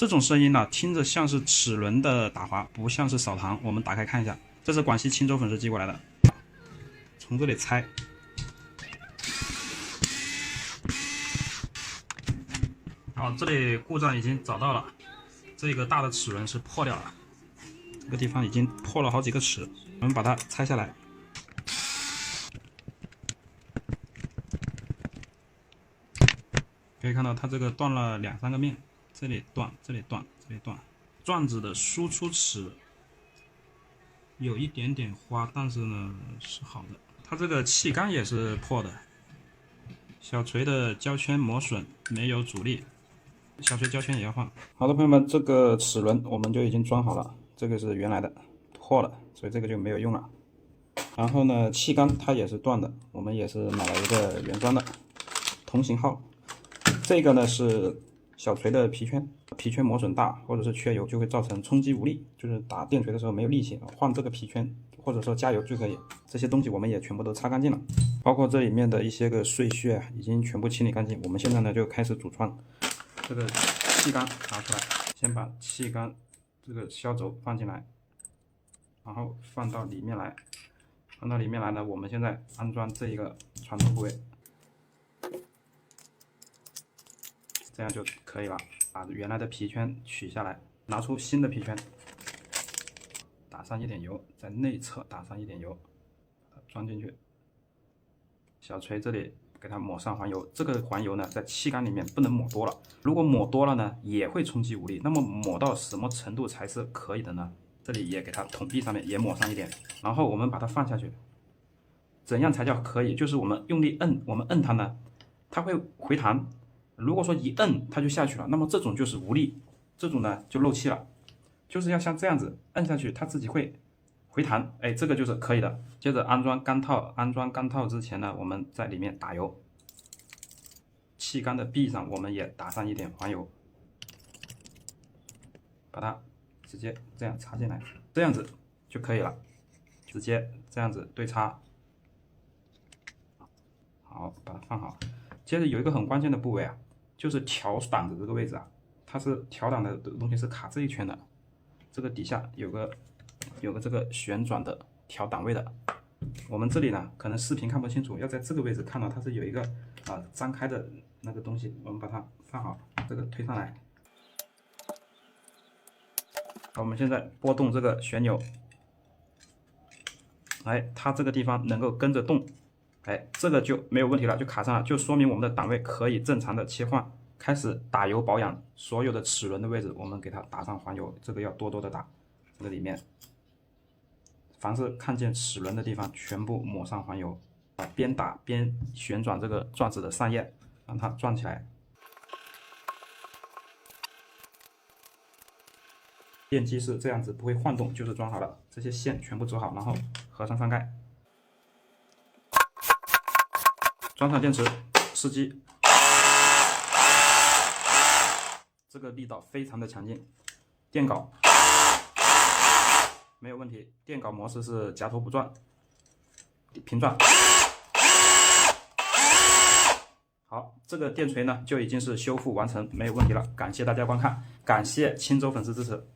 这种声音呢，听着像是齿轮的打滑，不像是扫膛。我们打开看一下，这是广西钦州粉丝寄过来的，从这里拆。好，这里故障已经找到了，这个大的齿轮是破掉了，这个地方已经破了好几个齿，我们把它拆下来。可以看到它这个断了2、3个面，这里断，这里断，这里断。转子的输出齿有一点点花，但是呢是好的。它这个气缸也是破的，小锤的胶圈磨损，没有阻力，小锤胶圈也要换。好的，朋友们，这个齿轮我们就已经装好了，这个是原来的，破了，所以这个就没有用了。然后呢，气缸它也是断的，我们也是买了一个原装的，同型号。这个呢是小锤的皮圈，皮圈磨损大或者是缺油就会造成冲击无力，就是打电锤的时候没有力气，换这个皮圈或者说加油就可以。这些东西我们也全部都擦干净了，包括这里面的一些个碎屑已经全部清理干净。我们现在呢就开始组装。这个气缸拿出来，先把气缸这个销轴放进来，然后放到里面来。放到里面来呢，我们现在安装这一个传动部位。这样就可以了。把原来的皮圈取下来，拿出新的皮圈，打上一点油，在内侧打上一点油，装进去。小锤这里给它抹上环油，这个环油呢，在气缸里面不能抹多了，如果抹多了呢，也会冲击无力。那么抹到什么程度才是可以的呢？这里也给它筒壁上面也抹上一点，然后我们把它放下去。怎样才叫可以？就是我们用力摁，我们摁它呢，它会回弹。如果说一摁它就下去了，那么这种就是无力，这种呢就漏气了，就是要像这样子摁下去，它自己会回弹，哎，这个就是可以的。接着安装钢套，安装钢套之前呢，我们在里面打油，气缸的壁上我们也打上一点环油，把它直接这样插进来，这样子就可以了，直接这样子对插，好，把它放好。接着有一个很关键的部位啊，就是调档的这个位置啊，它是调档的东西是卡这一圈的，这个底下有个这个旋转的调档位的。我们这里呢可能视频看不清楚，要在这个位置看到它是有一个张开的那个东西，我们把它放好，这个推上来。好，我们现在拨动这个旋钮，哎，它这个地方能够跟着动。哎，这个就没有问题了，就卡上了，就说明我们的档位可以正常的切换。开始打油保养，所有的齿轮的位置我们给它打上环油，这个要多多的打。这个里面，凡是看见齿轮的地方，全部抹上环油，边打边旋转这个转子的扇叶，让它转起来。电机是这样子，不会晃动，就是装好了。这些线全部走好，然后合上上盖。装上电池，试机，这个力道非常的强劲。电镐没有问题，电镐模式是夹头不转，平转。好，这个电锤呢就已经是修复完成，没有问题了。感谢大家观看，感谢钦州粉丝支持。